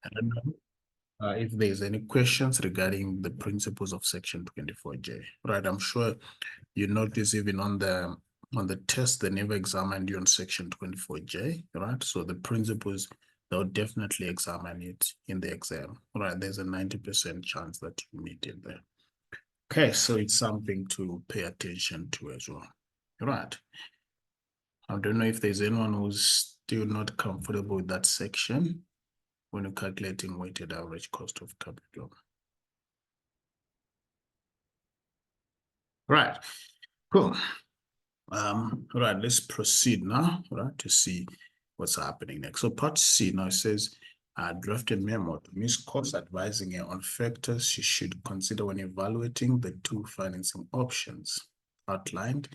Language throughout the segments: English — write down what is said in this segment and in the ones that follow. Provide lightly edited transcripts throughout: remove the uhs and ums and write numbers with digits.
I don't know if there's any questions regarding the principles of Section 24J. Right, I'm sure you notice even on the test, they never examined you on Section 24J, right? So the principles, they'll definitely examine it in the exam, right? There's a 90% chance that you meet it there. Okay, so it's something to pay attention to as well, right? I don't know if there's anyone who's still not comfortable with that section when you're calculating weighted average cost of capital. Right, cool. Right, let's proceed now, right, to see what's happening next. So part C now says, draft a memo to Ms. Cox advising her on factors she should consider when evaluating the two financing options outlined.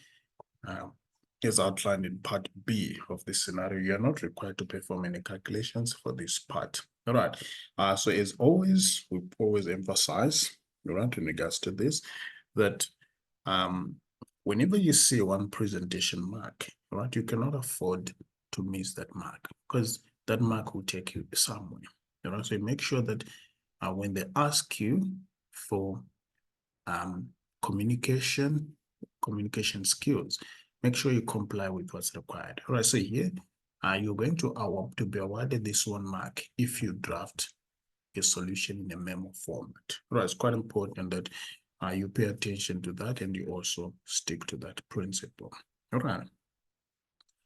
As outlined in part B of this scenario, you are not required to perform any calculations for this part. All right. So as always, we always emphasize, right, in regards to this, that whenever you see one presentation mark, right, you cannot afford to miss that mark because that mark will take you somewhere. You know, so make sure that when they ask you for communication skills, make sure you comply with what's required. All right, so here you're going to be awarded this 1 mark if you draft a solution in a memo format. All right, it's quite important that you pay attention to that and you also stick to that principle. All right.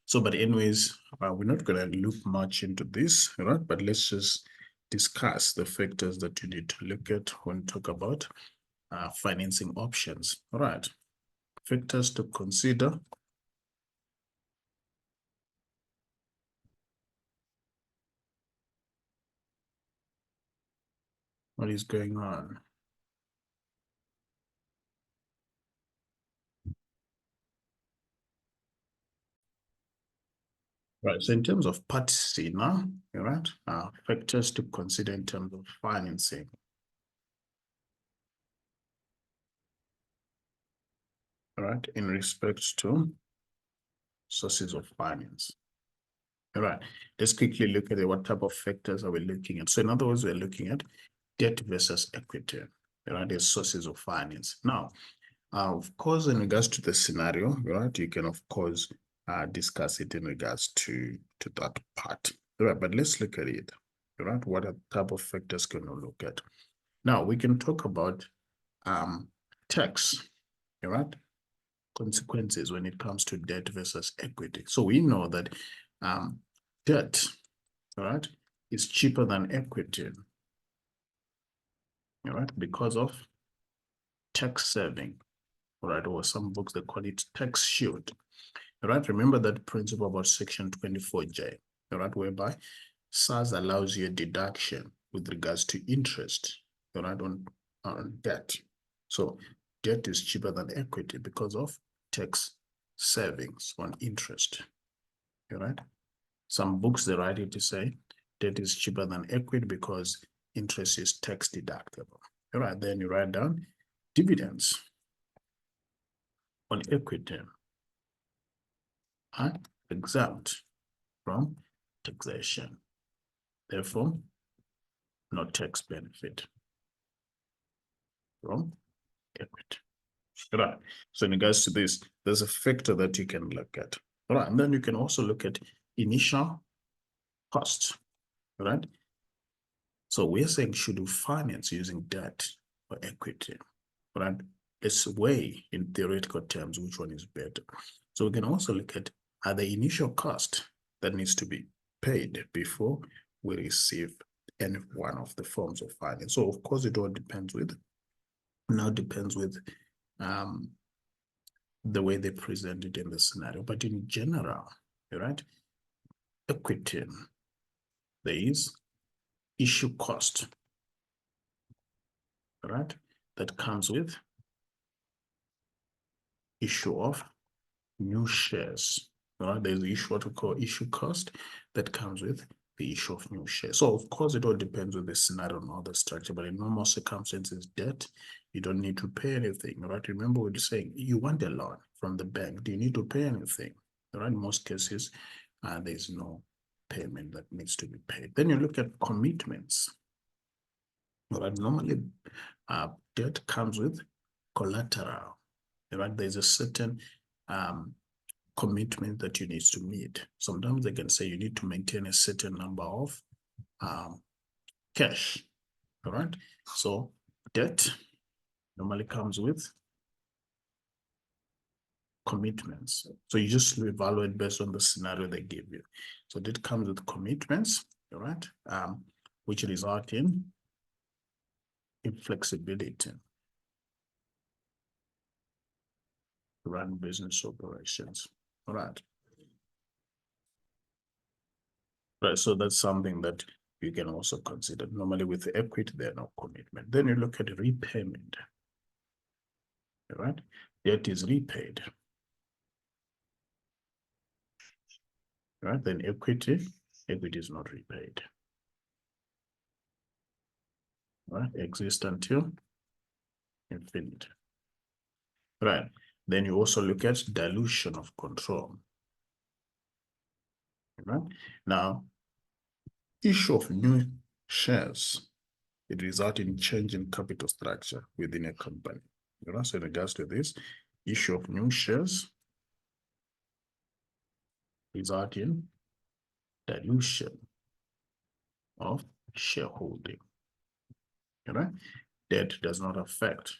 So, but anyways, we're not going to look much into this, right? But let's just discuss the factors that you need to look at when we talk about financing options. All right. Factors to consider. What is going on? Right. So in terms of part C now, all right, factors to consider in terms of financing. All right, in respect to sources of finance. All right, let's quickly look at what type of factors are we looking at. So in other words, we're looking at debt versus equity, right, as sources of finance. Now, of course, in regards to the scenario, right, you can, of course, discuss it in regards to that part. All right, but let's look at it. All right, what type of factors can we look at? Now, we can talk about tax, all right, consequences when it comes to debt versus equity. So we know that debt, all right, is cheaper than equity, all right, because of tax saving, all right, or some books they call it tax shield. All right, remember that principle about Section 24J, all right, whereby SARS allows you a deduction with regards to interest, all right, on debt. So debt is cheaper than equity because of tax savings on interest, all right? Some books, they write it to say debt is cheaper than equity because interest is tax deductible. All right, then you write down dividends on equity are exempt from taxation. Therefore, no tax benefit from equity. Right. So in regards to this, there's a factor that you can look at. Right. And then you can also look at initial costs. Right. So we're saying, should we finance using debt or equity? Right. Let's weigh in theoretical terms which one is better. So we can also look at are the initial cost that needs to be paid before we receive any one of the forms of finance. So of course it all depends with the way they present it in the scenario. But in general, right, equity, there is issue cost, right, that comes with issue of new shares. Right? There's the issue what we call issue cost that comes with the issue of new shares. So of course it all depends on the scenario and all the structure, but in normal circumstances, debt, you don't need to pay anything. Right? Remember what you're saying, you want a loan from the bank. Do you need to pay anything? Right? In most cases, there's no payment that needs to be paid. Then you look at commitments. All right, normally debt comes with collateral. Right, there's a certain commitment that you need to meet. Sometimes they can say you need to maintain a certain number of cash. All right, so debt normally comes with commitments. So you just evaluate based on the scenario they give you. So that comes with commitments, all right, which result in inflexibility to run business operations. All right. Right, so that's something that you can also consider. Normally with equity, there are no commitment. Then you look at repayment. All right, debt is repaid. Right, then equity is not repaid. Right, exists until infinite. Right, then you also look at dilution of control. Right, now issue of new shares, it results in change in capital structure within a company. You know, so in regards to this, issue of new shares result in dilution of shareholding. Right? Debt does not affect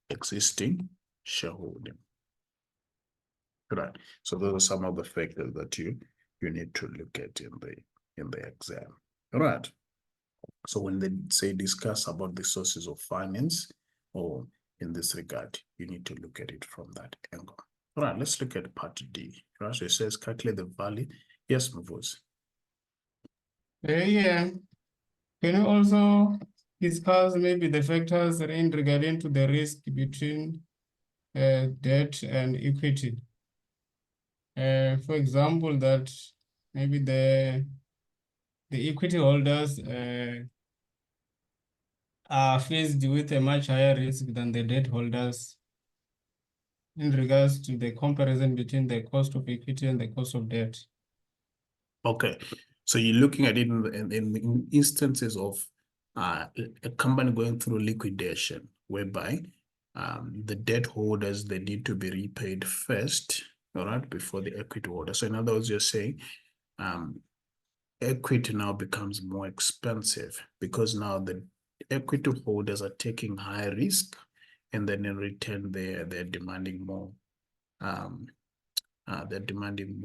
existing shareholding. Right. So those are some of the factors that you need to look at in the exam. All right. So when they say discuss about the sources of finance, or in this regard, you need to look at it from that angle. All right, let's look at part D. Right, so it says calculate the value. Yes, Mvuz. Yeah. Can you also discuss maybe the factors in regarding to the risk between debt and equity? For example, that maybe the equity holders are faced with a much higher risk than the debt holders in regards to the comparison between the cost of equity and the cost of debt. Okay, so you're looking at it in instances of a company going through liquidation, whereby the debt holders, they need to be repaid first, all right, before the equity holder. So in other words, you're saying equity now becomes more expensive because now the equity holders are taking high risk, and then in return they're demanding more. They're demanding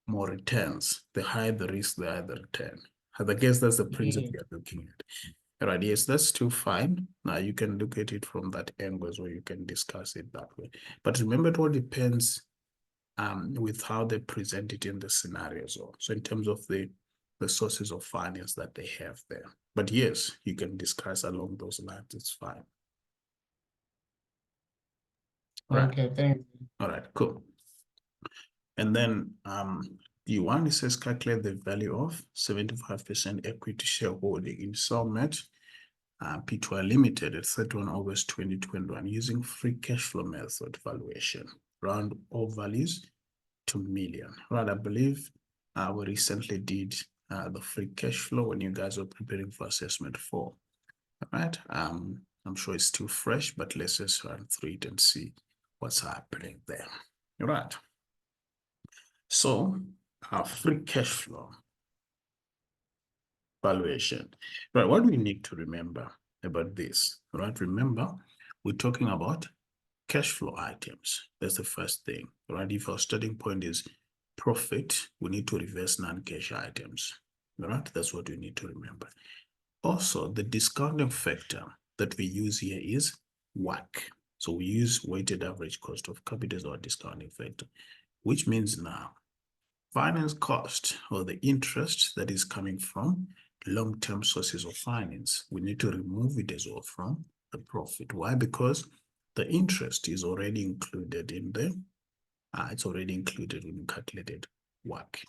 more returns. The higher the risk, the higher the return. I guess that's the principle you're looking at. Right, yes, that's still fine. Now you can look at it from that angle as well. You can discuss it that way. But remember, it all depends with how they present it in the scenarios. So in terms of the sources of finance that they have there. But yes, you can discuss along those lines. It's fine. Right. Okay, thanks. All right, cool. And then D1, it says calculate the value of 75% equity shareholding in Cellmet P2I Limited at 31 August 2021 using free cash flow method valuation. Round all values to million. Right, I believe we recently did the free cash flow when you guys were preparing for assessment 4. All right, I'm sure it's still fresh, but let's just run through it and see what's happening there. All right. So our free cash flow valuation. Right, what do we need to remember about this? Right, remember, we're talking about cash flow items. That's the first thing. Right, if our starting point is profit, we need to reverse non-cash items. Right, that's what we need to remember. Also, the discounting factor that we use here is WACC. So we use weighted average cost of capital as our discounting factor, which means now finance cost, or the interest that is coming from long-term sources of finance, we need to remove it as well from the profit. Why? Because the interest is already included in the, it's already included when calculated WACC.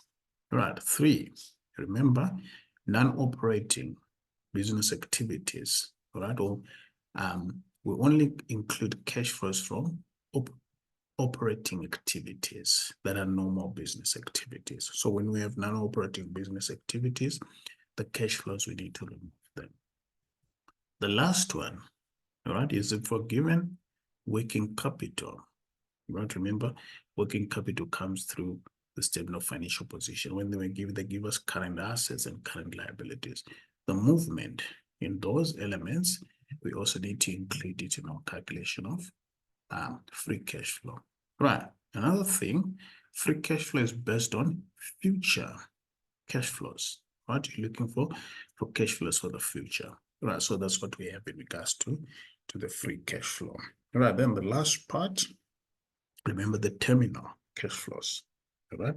Right, 3, remember, non-operating business activities, right? Or we only include cash flows from non-operating activities that are normal business activities. So when we have non-operating business activities, the cash flows, we need to remove them. The last one, all right, is the forgiven working capital. You want to remember, working capital comes through the statement of financial position. When they give us current assets and current liabilities. The movement in those elements, we also need to include it in our calculation of free cash flow. Right. Another thing, free cash flow is based on future cash flows. What you're looking for cash flows for the future. Right. So that's what we have in regards to the free cash flow. Right. Then the last part, remember the terminal cash flows. Right.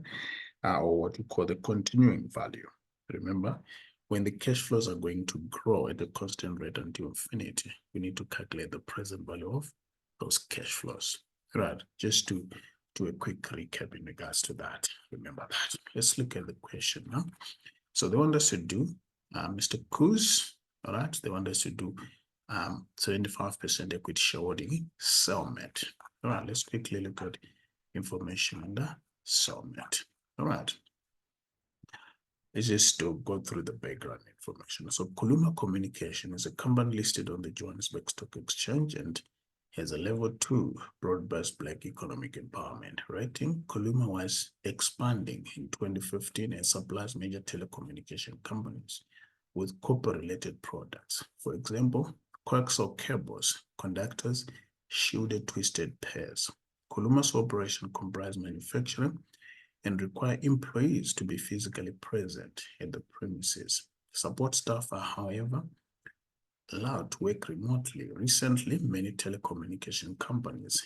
Or what we call the continuing value. Remember, when the cash flows are going to grow at a constant rate until infinity, we need to calculate the present value of those cash flows. Right, just to do a quick recap in regards to that. Remember that. Let's look at the question now. So they want us to do, Mr. Kuz, all right, they want us to do 75% equity shareholding Cellmet. All right, let's quickly look at information under Cellmet. All right. Let's just go through the background information. So Kuluma Communication is a company listed on the Johannesburg Stock Exchange and has a level 2 broad-based black economic empowerment rating. Kuluma was expanding in 2015 and supplies major telecommunication companies with copper-related products. For example, coaxial cables, conductors, shielded twisted pairs. Kuluma's operation comprised manufacturing and require employees to be physically present at the premises. Support staff are, however, allowed to work remotely. Recently, many telecommunication companies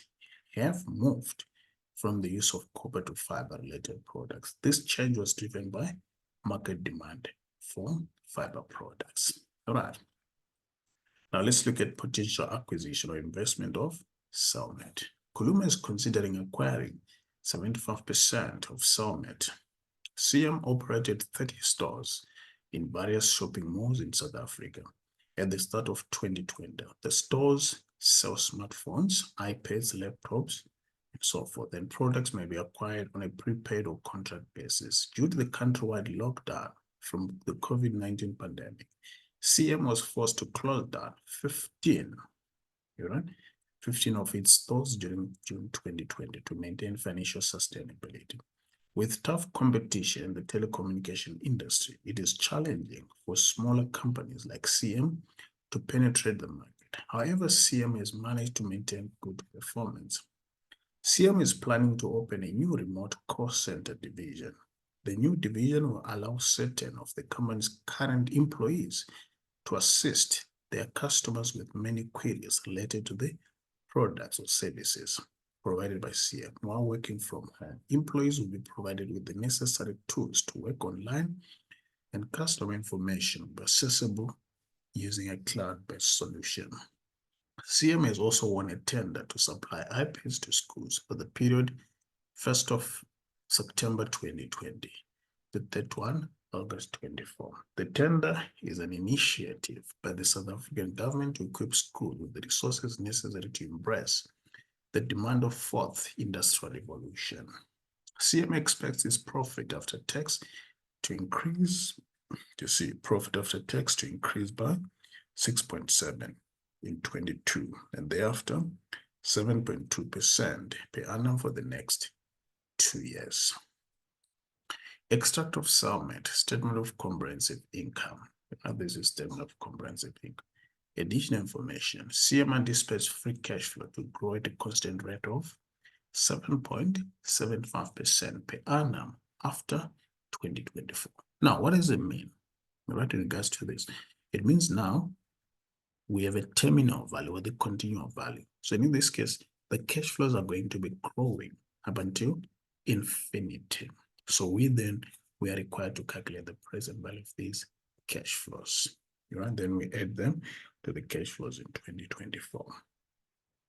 have moved from the use of copper to fiber-related products. This change was driven by market demand for fiber products. All right. Now let's look at potential acquisition or investment of Cellmet. Kuluma is considering acquiring 75% of Cellmet. CM operated 30 stores in various shopping malls in South Africa. At the start of 2020, the stores sell smartphones, iPads, laptops, and so forth, and products may be acquired on a prepaid or contract basis. Due to the countrywide lockdown from the COVID-19 pandemic, CM was forced to close down 15 of its stores during June 2020 to maintain financial sustainability. With tough competition in the telecommunication industry, it is challenging for smaller companies like CM to penetrate the market. However, CM has managed to maintain good performance. CM is planning to open a new remote call center division. The new division will allow certain of the company's current employees to assist their customers with many queries related to the products or services provided by CM. While working from home, employees will be provided with the necessary tools to work online, and customer information will be accessible using a cloud-based solution. CM has also won a tender to supply iPads to schools for the period 1st of September 2020 to 31 August 24. The tender is an initiative by the South African government to equip schools with the resources necessary to embrace the demand of fourth industrial revolution. CM expects its profit after tax to increase, by 6.7 in 22 and thereafter 7.2% per annum for the next 2 years. Extract of Cellmet, Statement of Comprehensive Income. This is Statement of Comprehensive Income. Additional information, CM anticipates free cash flow to grow at a constant rate of 7.75% per annum after 2024. Now, what does it mean? Right, in regards to this, it means now we have a terminal value or the continual value. So in this case, the cash flows are going to be growing up until infinity. So we are required to calculate the present value of these cash flows. Right? Then we add them to the cash flows in 2024.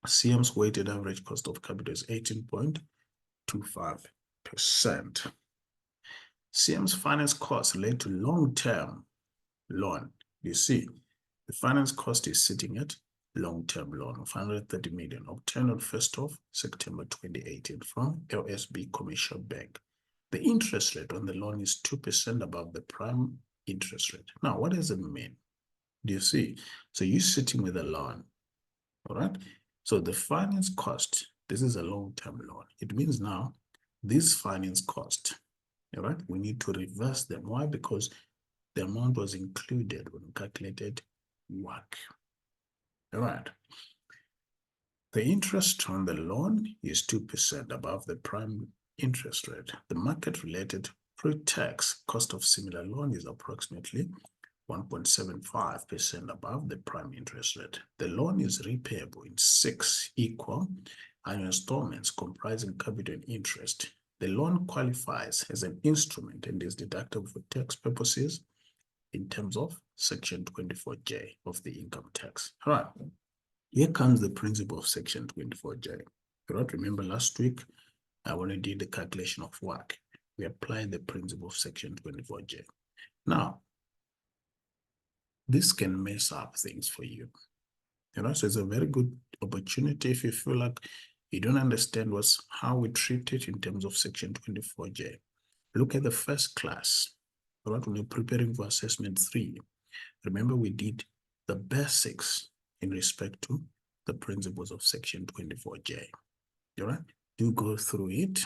CM's weighted average cost of capital is 18.25%. CM's finance costs relate to long-term loan. You see, the finance cost is sitting at long-term loan of 130 million obtained on 1st of September 2018 from LSB Commercial Bank. The interest rate on the loan is 2% above the prime interest rate. Now, what does it mean? Do you see? So you're sitting with a loan, all right? So the finance cost, this is a long-term loan. It means now this finance cost, all right, we need to reverse them. Why? Because the amount was included when we calculated WACC. All right. The interest on the loan is 2% above the prime interest rate. The market-related pre-tax cost of similar loan is approximately 1.75% above the prime interest rate. The loan is repayable in 6 equal annual installments comprising capital and interest. The loan qualifies as an instrument and is deductible for tax purposes in terms of Section 24J of the income tax. All right. Here comes the principle of Section 24J. You don't remember last week, when we did the calculation of WACC, we applied the principle of Section 24J. Now, this can mess up things for you. So it's a very good opportunity if you feel like you don't understand how we treat it in terms of Section 24J. Look at the first class, right? When you're preparing for assessment 3, remember we did the basics in respect to the principles of Section 24J. All right? Do go through it,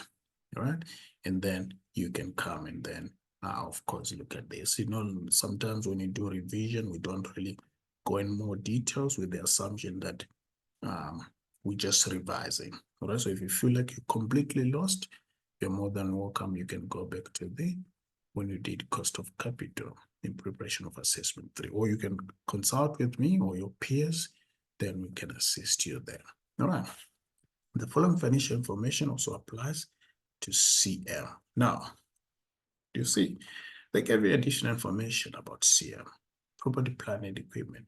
all right? And then you can come and then, of course, look at this. Sometimes when you do revision, we don't really go in more details with the assumption that we're just revising. All right? So if you feel like you're completely lost, you're more than welcome. You can go back to when you did cost of capital in preparation of assessment 3, or you can consult with me or your peers, then we can assist you there. All right. The following financial information also applies to CM. Now, you see, they gave you additional information about CM, property, plant and equipment,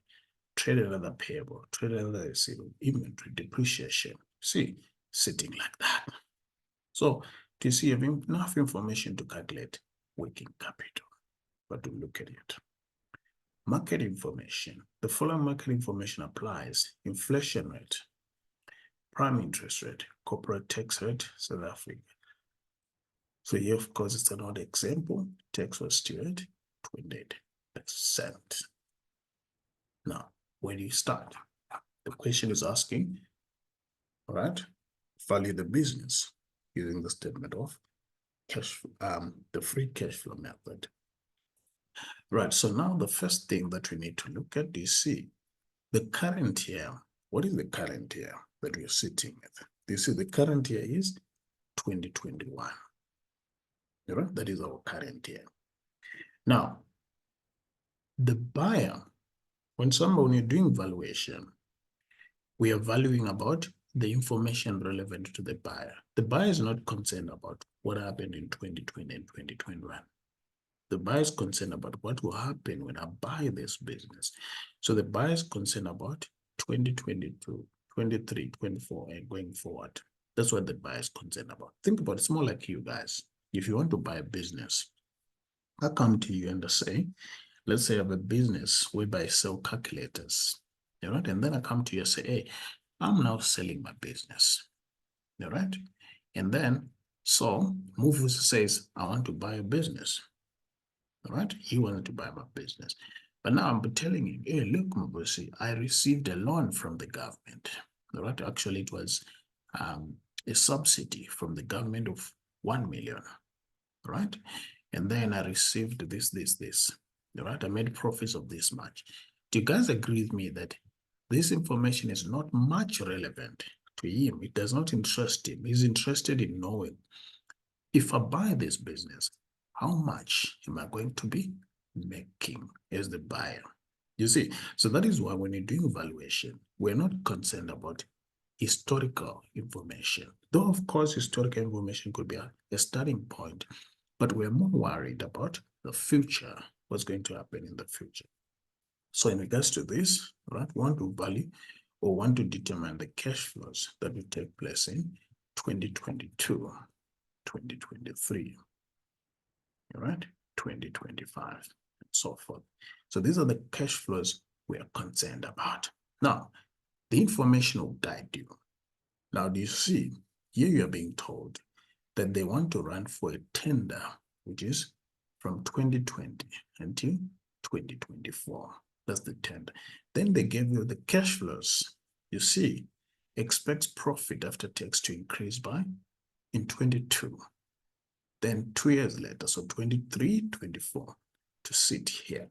trade and other payable, trade and other receivable, inventory, depreciation. See, sitting like that. So, do you see, you have enough information to calculate working capital, but to look at it. Market information. The following market information applies: inflation rate, prime interest rate, corporate tax rate, South Africa. So here, of course, it's another example. Tax was still at 28%. Now, where do you start? The question is asking, all right, value the business using the statement of cash, the free cash flow method. Right, so now the first thing that we need to look at is see the current year. What is the current year that we're sitting with? You see, the current year is 2021. All right, that is our current year. Now, the buyer, when you're doing valuation, we are valuing about the information relevant to the buyer. The buyer is not concerned about what happened in 2020 and 2021. The buyer is concerned about what will happen when I buy this business. So the buyer is concerned about 2022, 23, 24, and going forward. That's what the buyer is concerned about. Think about it. It's more like you guys. If you want to buy a business, I come to you and I say, let's say I have a business whereby I sell calculators. All right. And then I come to you and say, hey, I'm now selling my business. All right. And then, so Mufus says, I want to buy a business. All right. He wanted to buy my business. But now I'm telling him, hey, look, Mbusi, I received a loan from the government. All right. Actually, it was a subsidy from the government of 1 million. All right. And then I received this. All right. I made profits of this much. Do you guys agree with me that this information is not much relevant to him? It does not interest him. He's interested in knowing, if I buy this business, how much am I going to be making as the buyer? You see, so that is why when you're doing valuation, we're not concerned about historical information. Though, of course, historical information could be a starting point, but we're more worried about the future, what's going to happen in the future. So in regards to this, right, we want to value or want to determine the cash flows that will take place in 2022, 2023, all right, 2025, and so forth. So these are the cash flows we are concerned about. Now, The information will guide you. Now, do you see, here you are being told that they want to run for a tender, which is from 2020 until 2024. That's the tender. Then they gave you the cash flows. You see, expects profit after tax to increase by in 22. Then 2 years later, so 23, 24, to sit here.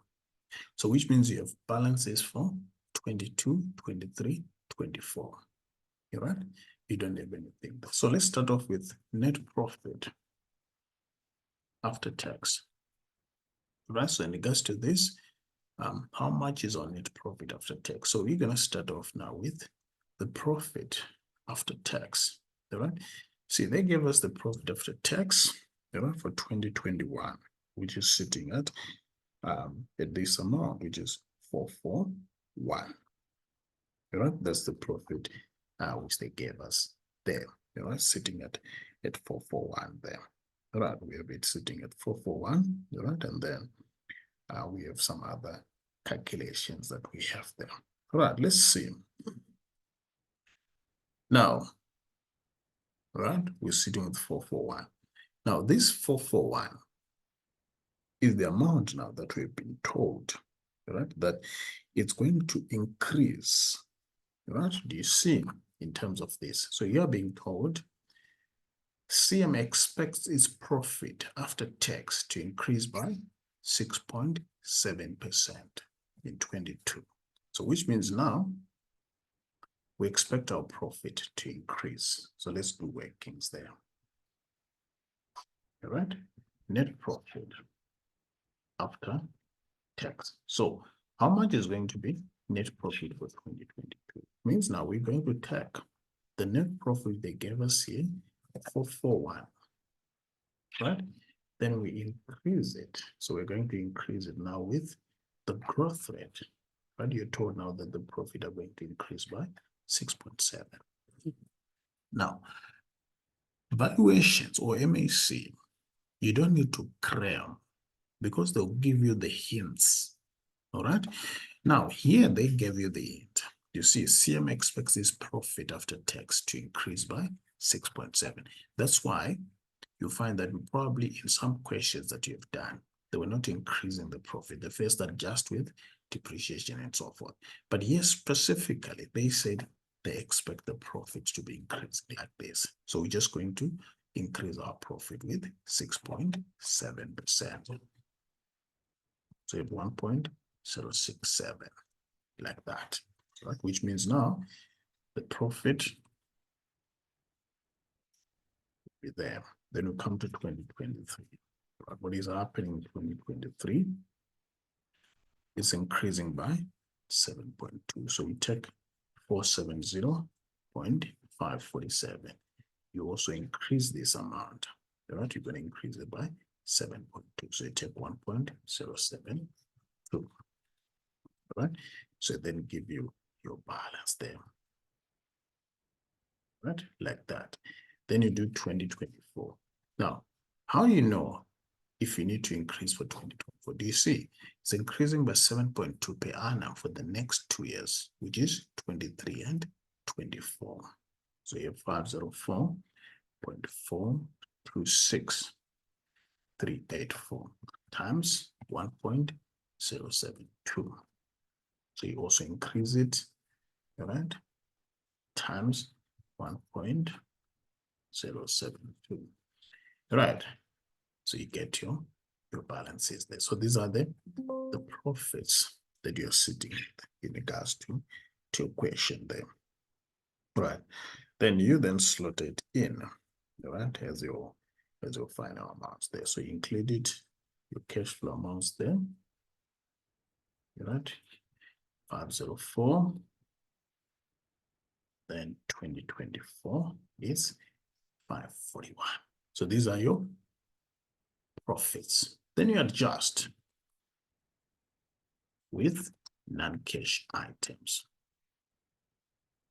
So which means you have balances for 22, 23, 24. You're right? You don't have anything. So let's start off with net profit after tax. Right? So in regards to this, how much is our net profit after tax? So we're going to start off now with the profit after tax. All right? See, they gave us the profit after tax, all right, for 2021, which is sitting at this amount, which is 441. All right? That's the profit which they gave us there. You know, sitting at 441 there. All right, we have it sitting at 441. All right, and then we have some other calculations that we have there. All right, let's see. Now, all right, we're sitting with 441. Now, this 441 is the amount now that we've been told, right, that it's going to increase, right? Do you see in terms of this? So you're being told CM expects its profit after tax to increase by 6.7% in 22. So which means now we expect our profit to increase. So let's do workings there. All right, net profit after tax. So how much is going to be net profit for 2022? Means now we're going to take the net profit they gave us here, 441, right? Then we increase it. So we're going to increase it now with the growth rate, right? You're told now that the profit are going to increase by 6.7. Now, valuations or MAC, you don't need to cram because they'll give you the hints. All right. Now, here they gave you the hint. You see, CM expects its profit after tax to increase by 6.7. That's why you find that probably in some questions that you've done, they were not increasing the profit. They first adjust with depreciation and so forth. But here specifically, they said they expect the profits to be increased like this. So we're just going to increase our profit with 6.7%. So you have 1.067 like that, right? Which means now the profit will be there. Then we come to 2023. Right? What is happening in 2023? It's increasing by 7.2. So we take 470.547. You also increase this amount, right? You're going to increase it by 7.2. So you take 1.072. Right? So then give you your balance there. Right? Like that. Then you do 2024. Now, how do you know if you need to increase for 2024? Do you see? It's increasing by 7.2 per annum for the next 2 years, which is 23 and 24. So you have 504.426384 times 1.072. So you also increase it, right, times 1.072. Right. So you get your balances there. So these are the profits that you're sitting in regards to your question there. Right. Then you then slot it in, right, as your final amounts there. So you included your cash flow amounts there. Right. 504. Then 2024 is 541. So these are your profits. Then you adjust with non-cash items.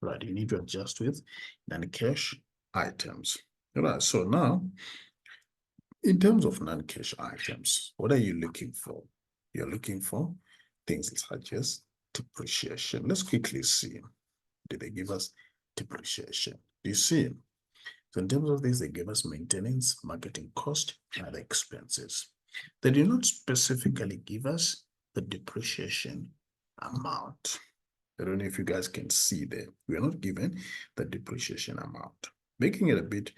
Right, you need to adjust with non-cash items. All right, so now, in terms of non-cash items, what are you looking for? You're looking for things such as depreciation. Let's quickly see. Did they give us depreciation? Do you see? So in terms of this, they give us maintenance, marketing cost, and other expenses. They do not specifically give us the depreciation amount. I don't know if you guys can see there. We are not given the depreciation amount, making it a bit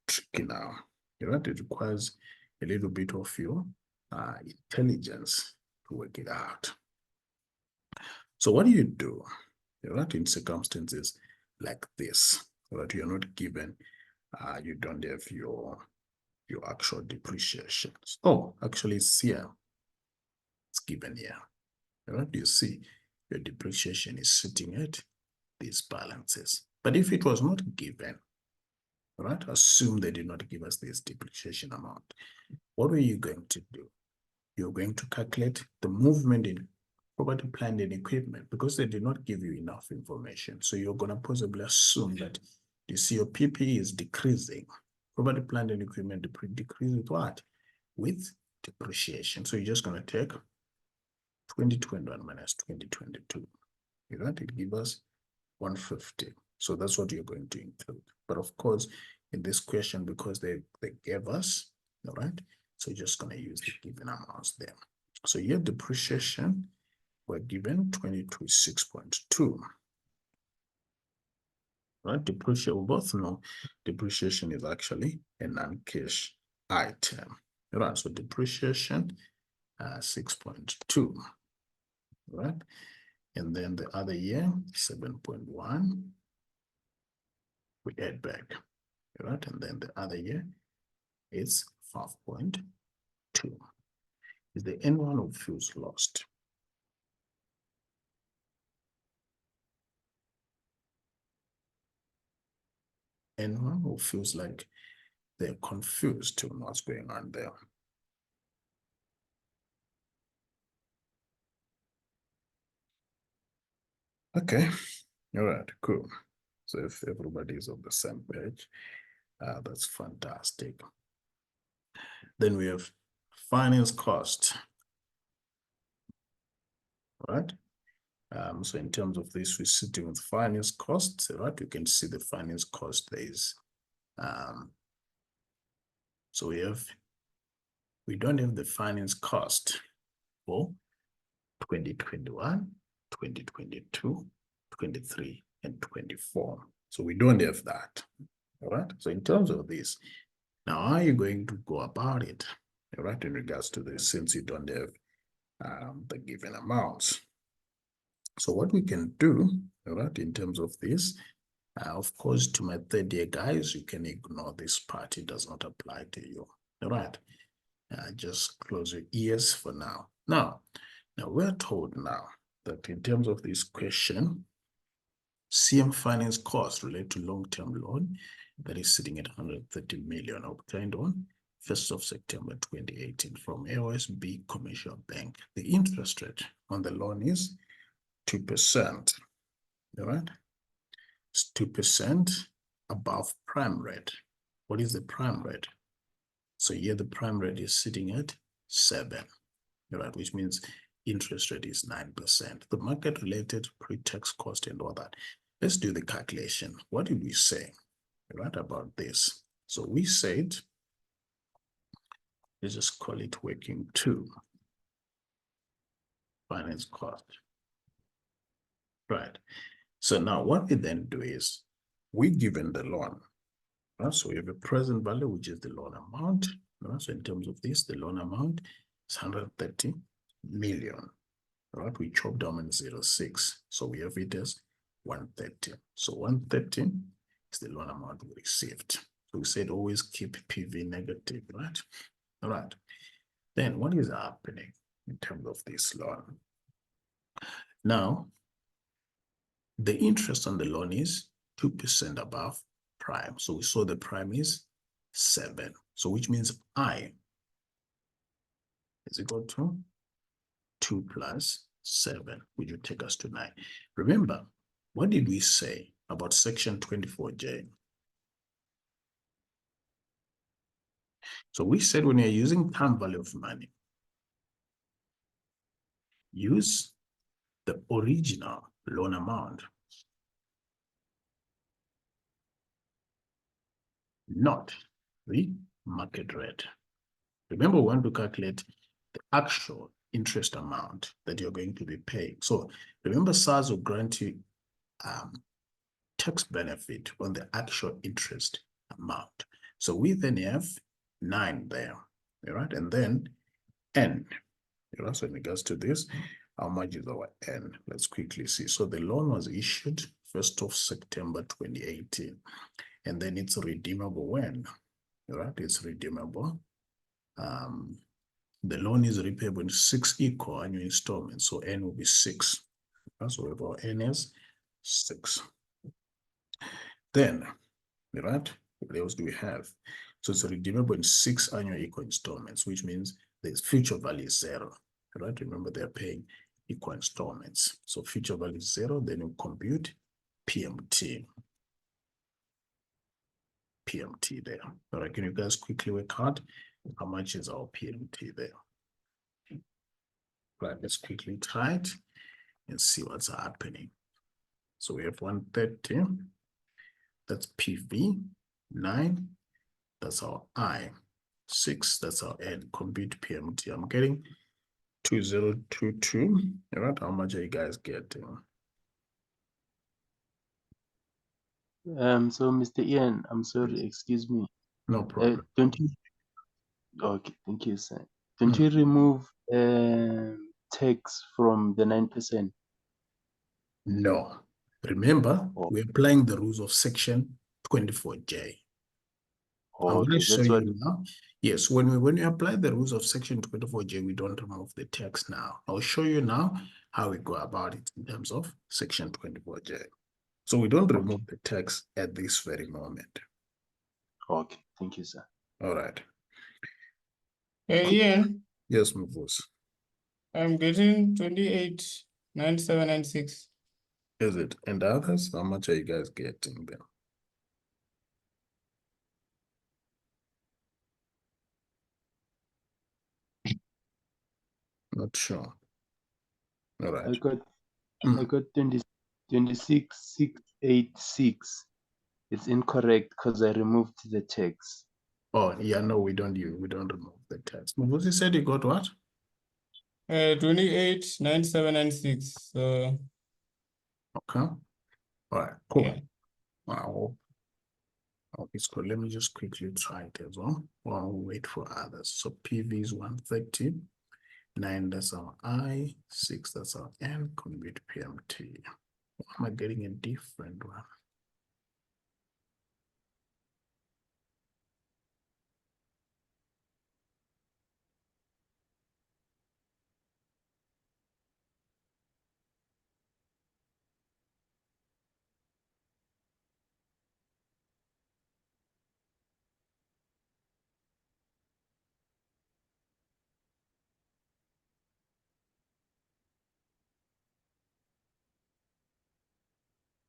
tricky now. You know, it requires a little bit of your intelligence to work it out. So what do? You're not in circumstances like this, that you're not given, you don't have your actual depreciations. Oh, actually it's here. It's given here. Right? You see your depreciation is sitting at these balances. But if it was not given, right? Assume they did not give us this depreciation amount. What are you going to do? You're going to calculate the movement in property, plant, and equipment because they did not give you enough information. So you're going to possibly assume that you see your PPE is decreasing. Property, plant, and equipment decrease with what? With depreciation. So you're just going to take 2021 minus 2022. You know, it gives us 150. So that's what you're going to include. But of course, in this question, because they gave us, all right, so you're just going to use the given amounts there. So here depreciation, we're given 22.6.2. Right, depreciation, we both know depreciation is actually a non-cash item. Right, so depreciation 6.2. Right, and then the other year 7.1. We add back, right, and then the other year is 5.2. Is there anyone who feels lost? Anyone who feels like they're confused to what's going on there? Okay, all right, cool. So if everybody is on the same page, that's fantastic. Then we have finance cost, right? So in terms of this, we're sitting with finance costs, right? You can see the finance cost there is, so we don't have the finance cost for 2021, 2022, 23, and 24. So we don't have that, all right? So in terms of this, now how are you going to go about it, all right, in regards to this, since you don't have the given amounts? So what we can do, all right, in terms of this, of course, to my third year guys, you can ignore this part. It does not apply to you, all right? Just close your ears for now. Now we're told now that in terms of this question, CM finance costs relate to long-term loan that is sitting at 130 million obtained on 1st of September 2018 from AOSB Commercial Bank. The interest rate on the loan is 2%, all right? It's 2% above prime rate. What is the prime rate? So here the prime rate is sitting at 7, right? Which means interest rate is 9%. The market related pre-tax cost and all that. Let's do the calculation. What did we say, right, about this? So we said, let's just call it working 2 finance cost, right? So now what we then do is we given the loan, right? So we have a present value, which is the loan amount, right? So in terms of this, the loan amount is 130 million, right? We chop down in 0.6, so we have it as 130. So 130 is the loan amount we received. So we said always keep PV negative, right? All right. Then what is happening in terms of this loan? Now, the interest on the loan is 2% above prime. So we saw the prime is 7. So which means I is equal to 2 plus 7, which will take us to 9. Remember, what did we say about section 24J? So we said when you're using time value of money, use the original loan amount. not the market rate. Remember, we want to calculate the actual interest amount that you're going to be paying. So remember, SARS will grant you tax benefit on the actual interest amount. So we then have 9 there, all right? And then N, all right? So in regards to this, how much is our N? Let's quickly see. So the loan was issued 1st of September 2018, and then it's redeemable when, all right? It's redeemable. The loan is repayable in 6 equal annual installments. So N will be 6. So our N is 6. Then, right, what else do we have? So it's redeemable in 6 annual equal installments, which means the future value is 0, right? Remember, they're paying equal installments. So future value is 0, then you compute PMT. PMT there. All right, can you guys quickly work out how much is our PMT there? Right, let's quickly try it and see what's happening. So we have 130, that's PV, 9, that's our I, 6, that's our N, compute PMT. I'm getting 2022. All right, how much are you guys getting? So Mr. Ian, I'm sorry, excuse me. No problem. Don't you? Okay, thank you, sir. Don't you remove tax from the 9%? No. Remember, Oh, we're applying the rules of section 24J. I'm going to okay, show that's what. you now. Yes, when we apply the rules of section 24J, we don't remove the text now. I'll show you now how we go about it in terms of section 24J. So we don't remove the text at this very moment. Okay, thank you, sir. All right. Hey, Ian, Yes, Muvus. I'm getting 28,9796. Is it? And the others, how much are you guys getting then? Not sure. All right. I got 26,686. It's incorrect because I removed the text. Oh, yeah, no, we don't remove the text. Muvus, you said you got what? 28,9796. So Okay. All right, cool. yeah. Wow. Oh, it's cool. Let me just quickly try it as well while we wait for others. So PV is 130, 9, that's our I, 6, that's our N, convert PMT. Why am I getting a different one?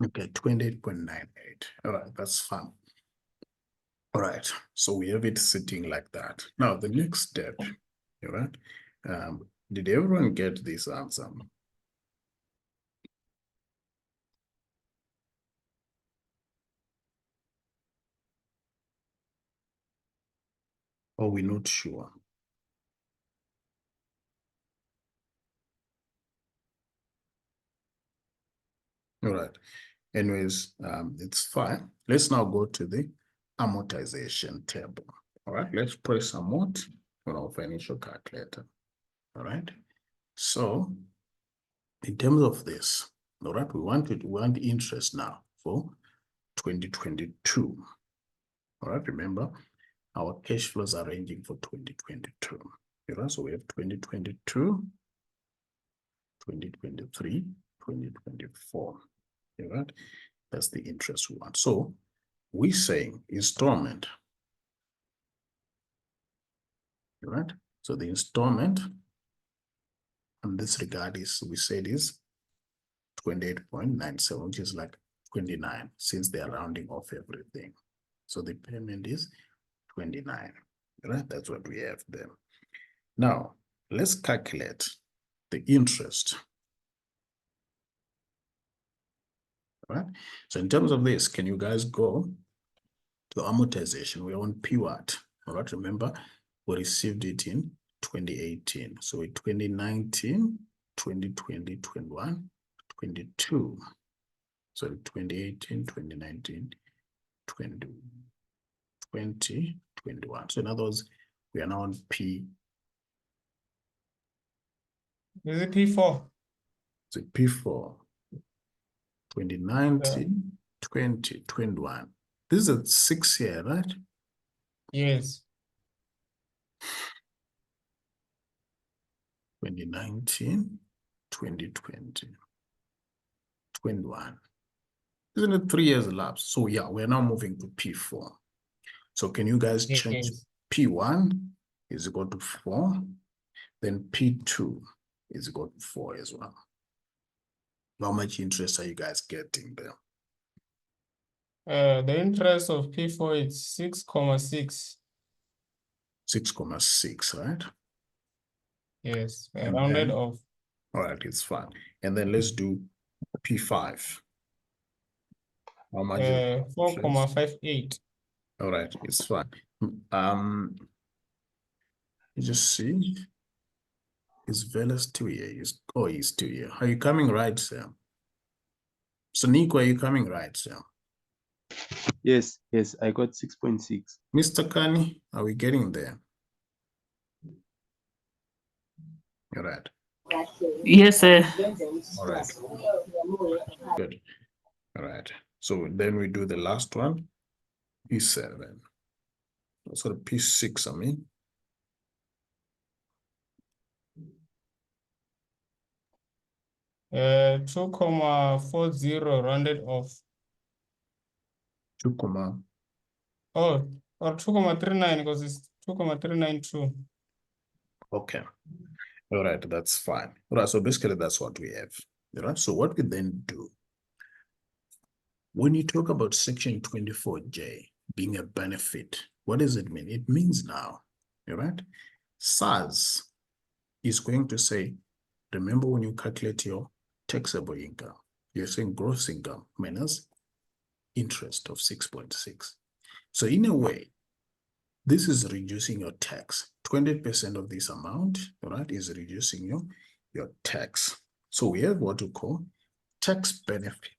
Okay, 28.98. All right, that's fine. All right, so we have it sitting like that. Now, the next step, all right, did everyone get this answer? Or we're not sure? All right. Anyways, it's fine. Let's now go to the amortization table. All right, let's press amort on our financial calculator. All right. So in terms of this, all right, we want interest now for 2022. All right, remember our cash flows are ranging for 2022. All right, so we have 2022, 2023, 2024. All right, that's the interest we want. So we're saying installment. All right, so the installment in this regard is, we said, is 28.97, which is like 29, since they're rounding off everything. So the payment is 29, right? That's what we have there. Now, let's calculate the interest. All right? So in terms of this, can you guys go the amortization, we're on P what? All right, remember, we received it in 2018. So in 2019, 2020, 21, 22. So 2018, 2019, 20, 21. So in other words, we are now on P. Is it P4? So P4, 2019, 20, 21. This is a 6 year, right? Yes. 2019, 2020, 21. Isn't it 3 years elapsed? So yeah, we're now moving to P4. So can you guys change Yes. P1 is equal to 4, then P2 is equal to 4 as well. How much interest are you guys getting there? The interest of P4 is 6,6. 6,6, right? Yes, And rounded then- off. All right, it's fine. And then let's do P5. How much is it? 4,58. All right, it's fine. You just see, is Vela still here? He's still here. Are you coming right, Sam? So Nico, are you coming right, Sam? Yes, yes, I got 6.6. Mr. Kani, are we getting there? All right. Yes, sir. All right. Good. All right. So then we do the last one, P7. So P6, I mean. Uh, 2,40 rounded off. 2 comma. Oh, or 2,39 because it's 2,392. Okay. All right, that's fine. All right, so basically that's what we have. All right, so what we then do, when you talk about section 24J being a benefit, what does it mean? It means now, all right, SARS is going to say, remember when you calculate your taxable income, you're saying gross income minus interest of 6.6. So in a way, this is reducing your tax. 20% of this amount, all right, is reducing your tax. So we have what we call tax benefit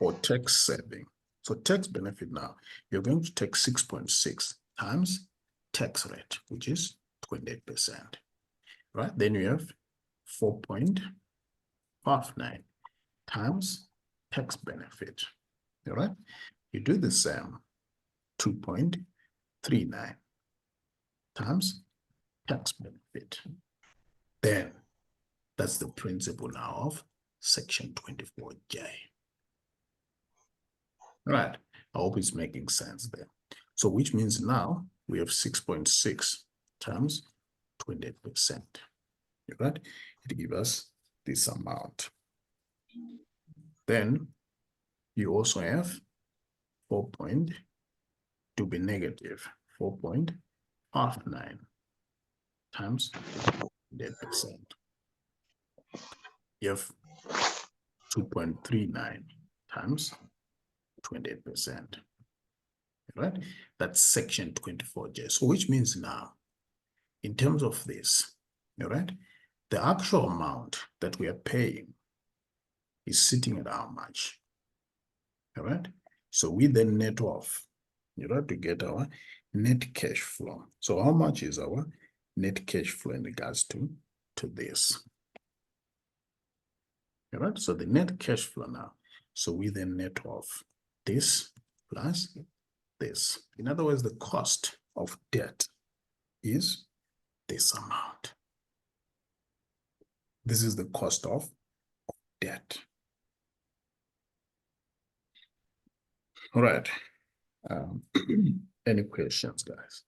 or tax saving. So tax benefit now, you're going to take 6.6 times tax rate, which is 28%, right? Then you have 4.59 times tax benefit, all right? You do the same, 2.39 times tax benefit. Then that's the principle now of section 24J. Right. I hope it's making sense there. So which means now we have 6.6 times 28%. Right? It gives us this amount. Then you also have 4 point to be negative 4.59 times 8%. You have 2.39 times 28%. Right? That's section 24J. So which means now, in terms of this, all right, the actual amount that we are paying is sitting at how much? All right. So we then net off, you know, to get our net cash flow. So how much is our net cash flow in regards to this? All right. So the net cash flow now. So we then net off this plus this. In other words, the cost of debt is this amount. This is the cost of debt. All right. Any questions, guys?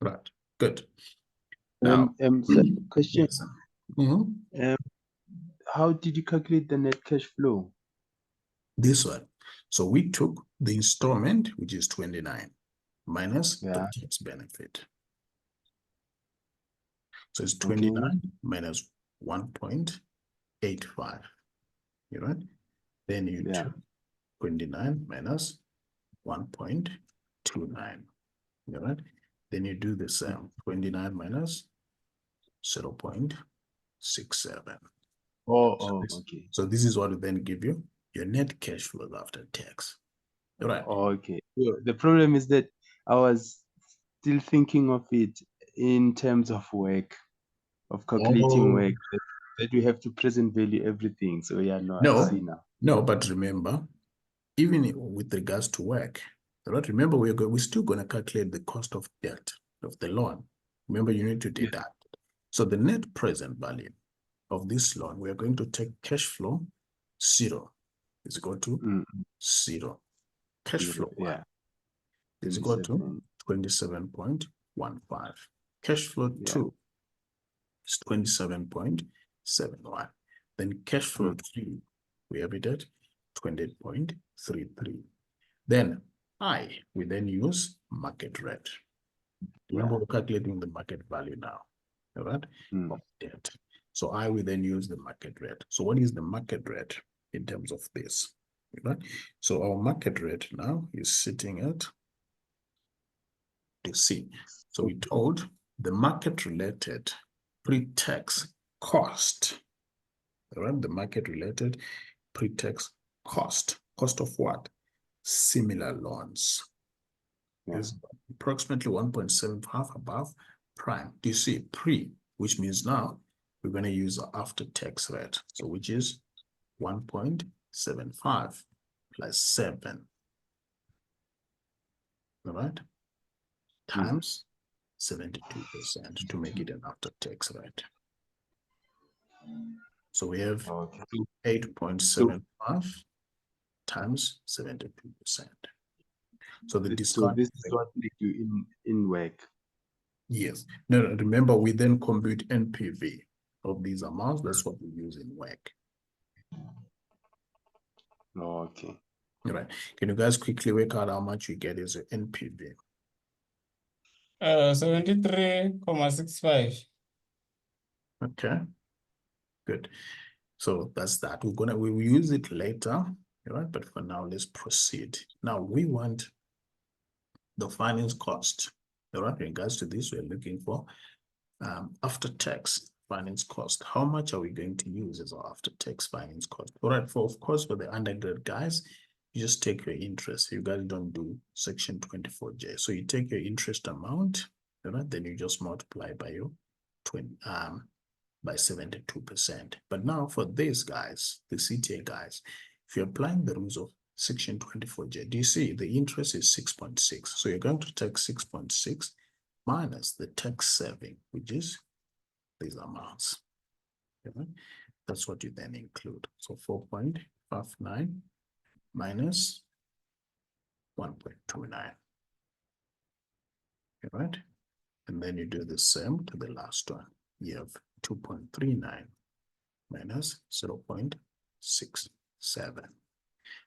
Right. Good. Now, So question, yes. Mhm. how did you calculate the net cash flow? This one. So we took the installment, which is 29, minus the Yeah. tax benefit. So it's 29 minus 1.85. you right? Then you Yeah. do 29 minus 1.29, you right? Then you do the same, 29 minus 0.67. Okay. So this is what will then give you your net cash flow after tax. All right. Okay. So the problem is that I was still thinking of it in terms of work, of calculating work, that we have to present value everything. So yeah, no, I see now. No, but remember, even with regards to work, right? Remember, we're still going to calculate the cost of debt of the loan. Remember, you need to deduct. So the net present value of this loan, we are going to take cash flow 0 is equal to 0. Cash flow Yeah. is equal to 27.15. Cash flow 2 is 27.71. Then cash flow 3, we have it at 20.33. Then we then use market rate. Remember, we're calculating the market value now, all right? Of debt. So we then use the market rate. So what is the market rate in terms of this? Right? So our market rate now is sitting at, you see, so we told the market related pre-tax cost, all right? The market related pre-tax cost of what? Similar loans is approximately 1.75 above prime. Do you see pre, which means now we're going to use the after tax rate, so which is 1.75 plus 7, all right, times 72% to make it an after tax rate. So we have 8.75 times 72%. So the discount. So this is what we do in work. Yes. No, remember, we then compute NPV of these amounts. That's what we use in work. Okay. All right. Can you guys quickly work out how much you get as your NPV? 73.65. Okay. Good. So that's that. We will use it later. All right. But for now, let's proceed. Now we want the finance cost. All right. In regards to this, we're looking for after tax finance cost. How much are we going to use as our after tax finance cost? All right. Of course, for the undergrad guys, you just take your interest. You guys don't do section 24J. So you take your interest amount, all right? Then you just multiply by your by 72%. But now for these guys, the CTA guys, if you're applying the rules of section 24J, do you see the interest is 6.6? So you're going to take 6.6 minus the tax saving, which is these amounts. Okay? That's what you then include. So 4.59 minus 1.29. Okay, right? And then you do the same to the last one. You have 2.39 minus 0.67.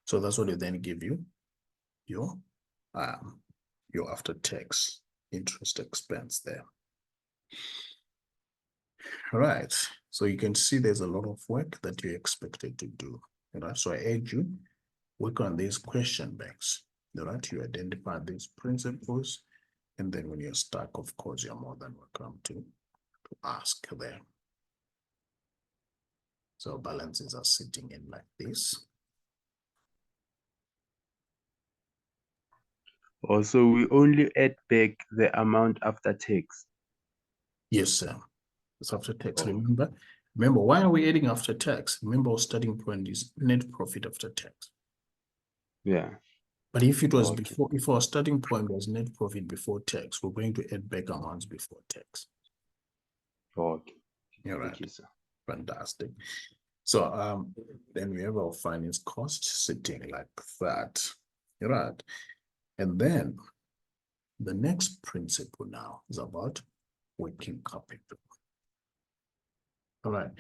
So that's what you then give you your after tax interest expense there. All right. So you can see there's a lot of work that you're expected to do. All right. So I urge you, work on these question banks. All right. You identify these principles. And then when you're stuck, of course, you're more than welcome to ask there. So balances are sitting in like this. Also, we only add back the amount after tax. Yes, sir. It's after tax. Remember, why are we adding after tax? Remember, our starting point is net profit after tax. Yeah. But if it was before, if our starting point was net profit before tax, we're going to add back amounts before tax. Okay. All right. Thank you, sir. Fantastic. So then we have our finance cost sitting like that. All right. And then the next principle now is about working capital. All right.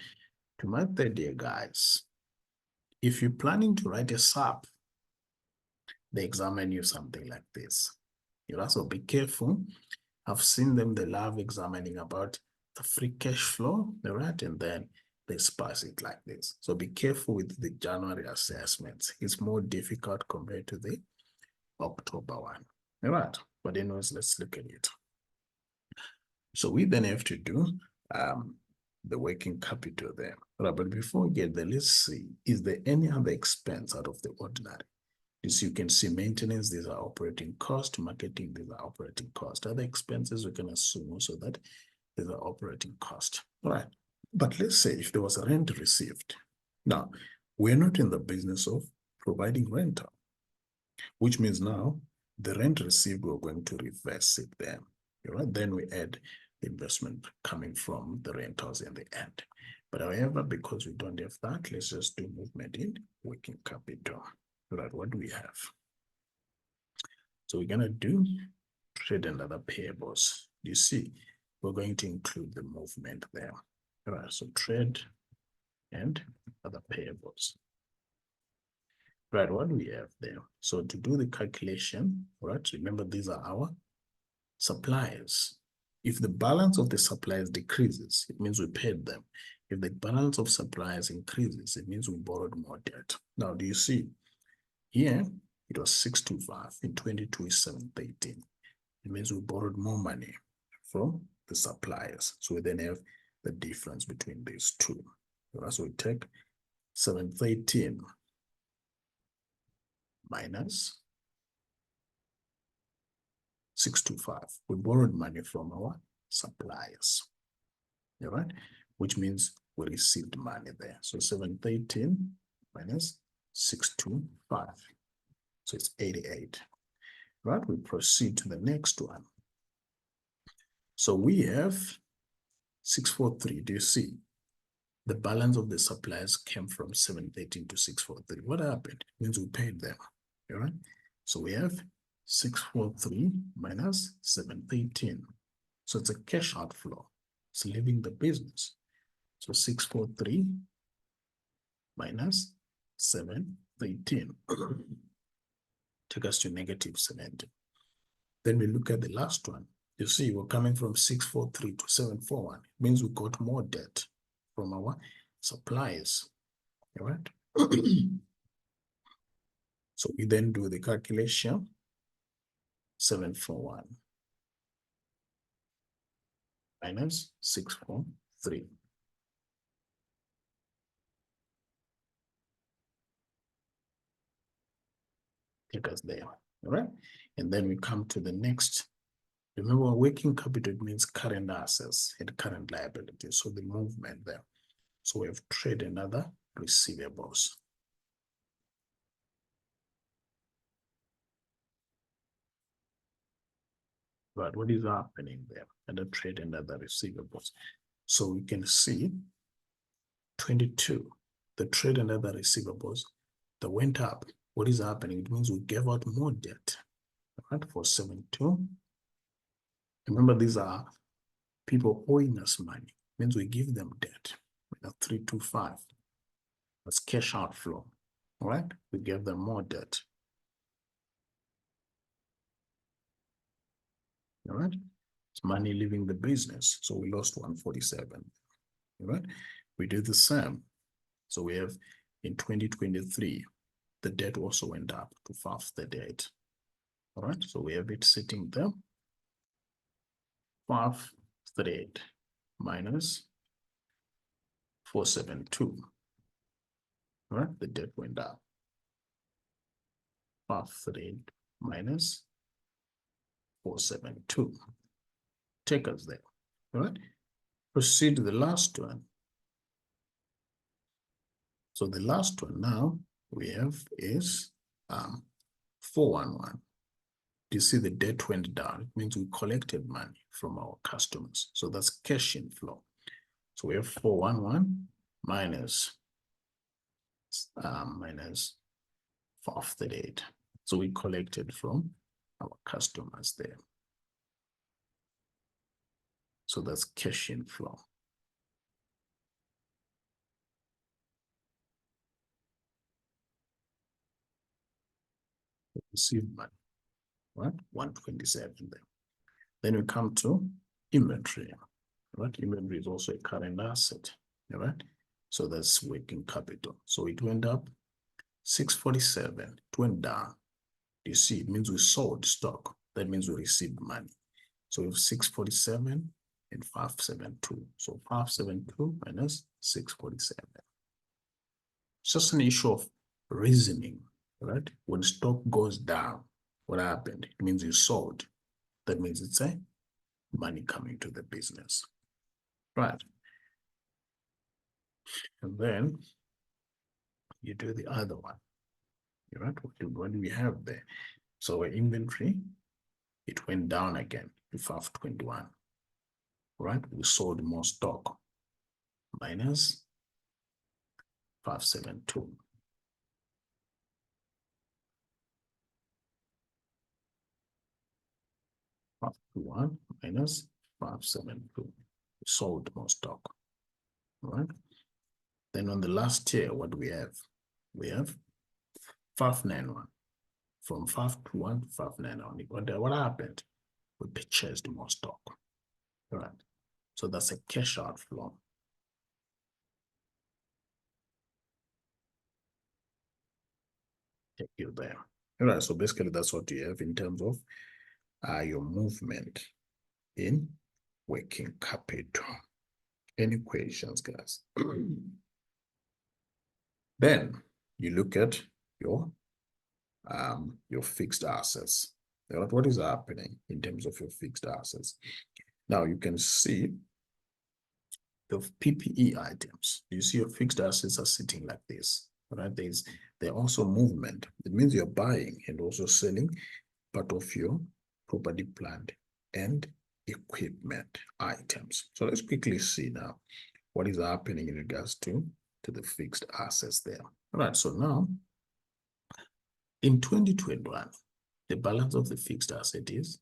To my third year guys, if you're planning to write a SAP, they examine you something like this. You also be careful. I've seen them, they love examining about the free cash flow, all right? And then they spice it like this. So be careful with the January assessments. It's more difficult compared to the October one. All right, but anyways, let's look at it. So we then have to do the working capital there. All right, but before we get there, let's see, is there any other expense out of the ordinary? As you can see, maintenance, these are operating cost, marketing, these are operating cost. Other expenses, we can assume also that these are operating cost. All right, but let's say if there was a rent received. Now, we're not in the business of providing rental, which means now the rent received, we're going to reverse it there. All right, then we add the investment coming from the rentals in the end. But however, because we don't have that, let's just do movement in working capital. All right, what do we have? So we're gonna do trade and other payables. You see, we're going to include the movement there. All right, so trade and other payables. Right, what do we have there? So to do the calculation, right, remember these are our suppliers. If the balance of the suppliers decreases, it means we paid them. If the balance of suppliers increases, it means we borrowed more debt. Now, do you see? Here, it was 625. In 22 is 713. It means we borrowed more money from the suppliers. So we then have the difference between these two. So we take 713 minus 625. We borrowed money from our suppliers. All right, which means we received money there. So 713 minus 625. So it's 88. Right, we proceed to the next one. So we have 643. Do you see? The balance of the suppliers came from 713 to 643. What happened? It means we paid them. All right. So we have 643 minus 713. So it's a cash outflow. It's leaving the business. So 643 minus 713. Take us to negative 70. Then we look at the last one. You see, we're coming from 643 to 741. It means we got more debt from our suppliers. All right. So we then do the calculation. 741 minus 643. Take us there. All right. And then we come to the next. Remember, working capital means current assets and current liabilities. So the movement there. So we have trade and other receivables. But what is happening there? And the trade and other receivables. So we can see 22, the trade and other receivables that went up. What is happening? It means we gave out more debt, right? For 72. Remember, these are people owing us money. It means we give them debt. 325. That's cash outflow. All right? We gave them more debt. All right? It's money leaving the business. So we lost 147. All right? We did the same. So we have in 2023, the debt also went up to 538. All right? So we have it sitting there. 538 minus 472. All right? The debt went up. 538 minus 472. Take us there. All right? Proceed to the last one. So the last one now we have is 411. You see the debt went down. It means we collected money from our customers. So that's cash inflow. So we have 411 minus 538. So we collected from our customers there. So that's cash inflow. Receive money, right? 127 there. Then we come to inventory, right? Inventory is also a current asset, all right? So that's working capital. So it went up 647, it went down. You see, it means we sold stock. That means we received money. So we have 647 and 572. So 572 minus 647. It's just an issue of reasoning, right? When stock goes down, what happened? It means you sold. That means it's a money coming to the business, right? And then you do the other one, right? What do we have there? So our inventory, it went down again to 521, right? We sold more stock minus 572. One minus 572. We sold more stock, right? Then on the last tier, what do we have? We have 591. From 521 to 591. What happened? We purchased more stock, right? So that's a cash outflow. Take you there. All right, so basically that's what you have in terms of your movement in working capital. Any questions, guys? Then you look at your fixed assets. What is happening in terms of your fixed assets? Now you can see the PPE items. You see your fixed assets are sitting like this, right? They're also movement. It means you're buying and also selling part of your property, plant, and equipment items. So let's quickly see now what is happening in regards to the fixed assets there. All right, so now in 2021, the balance of the fixed asset is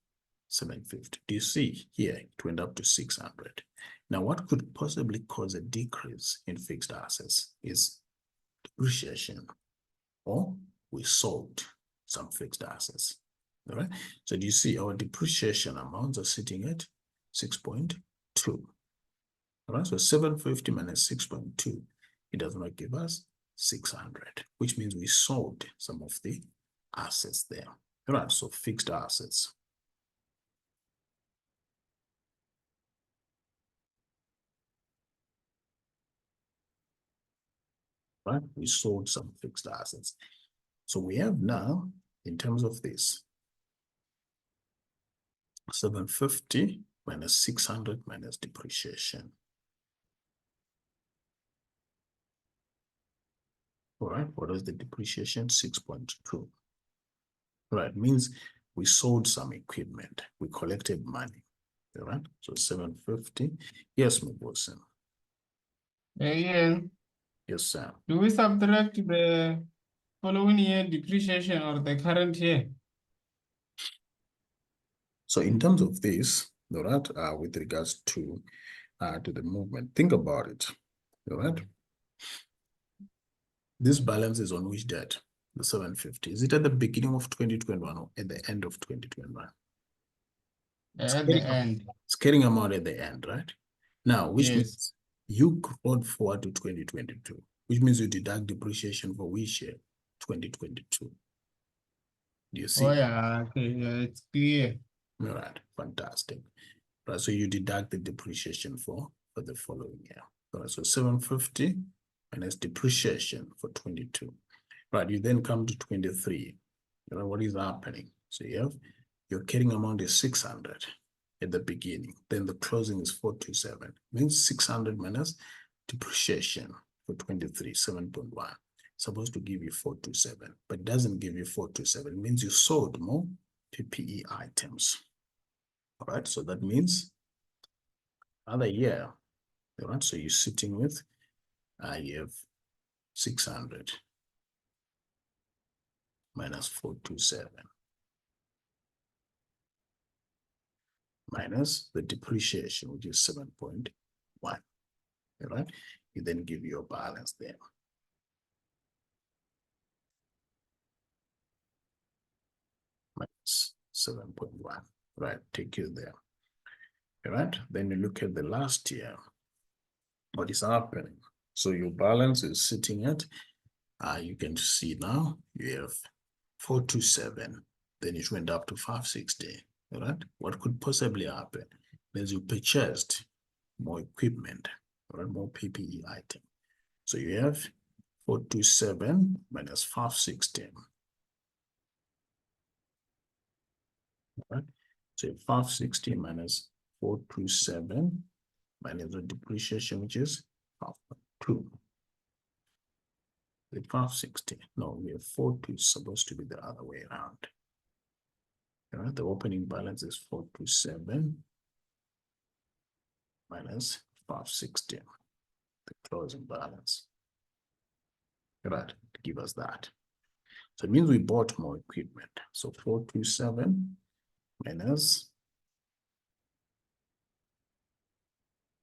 750. Do you see here it went up to 600? Now, what could possibly cause a decrease in fixed assets is depreciation, or we sold some fixed assets. All right. So do you see our depreciation amounts are sitting at 6.2? All right. So 750 minus 6.2, it does not give us 600, which means we sold some of the assets there. All right. So fixed assets. Right. We sold some fixed assets. So we have now, in terms of this, 750 minus 600 minus depreciation. All right, what is the depreciation? 6.2. Right, means we sold some equipment, we collected money. All right, so 750. Yes, Mubosin. Yeah. Yes, sir. Do we subtract the following year depreciation or the current year? So in terms of this, all right, with regards to the movement, think about it. All right. This balance is on which date? The 750. Is it at the beginning of 2021 or at the end of 2021? At the end. It's carrying amount at the end, right? Now, which Yes. means you brought forward to 2022, which means you deduct depreciation for which year? 2022. Do you see? Oh yeah, okay, yeah, it's clear. All right, fantastic. Right, so you deduct the depreciation for the following year. All right, so 750 minus depreciation for 22. Right, you then come to 23. You know, what is happening? So you have your carrying amount is 600 at the beginning. Then the closing is 427. Means 600 minus depreciation for 23, 7.1. Supposed to give you 427, but doesn't give you 427. It means you sold more PPE items. All right, so that means another year. All right, so you're sitting with you have 600 minus 427 minus the depreciation, which is 7.1. All right, you then give your balance there. Minus 7.1. Right, take you there. All right, then you look at the last year. What is happening? So your balance is sitting at, you can see now you have 427, then it went up to 560, all right? What could possibly happen is you purchased more equipment, or more PPE item. So you have 427 minus 560. Right? So 560 minus 427 minus the depreciation, which is 5.2. The 560. No, we have 42 supposed to be the other way around. All right, the opening balance is 427 minus 560. The closing balance. All right, to give us that. So it means we bought more equipment. So 427 minus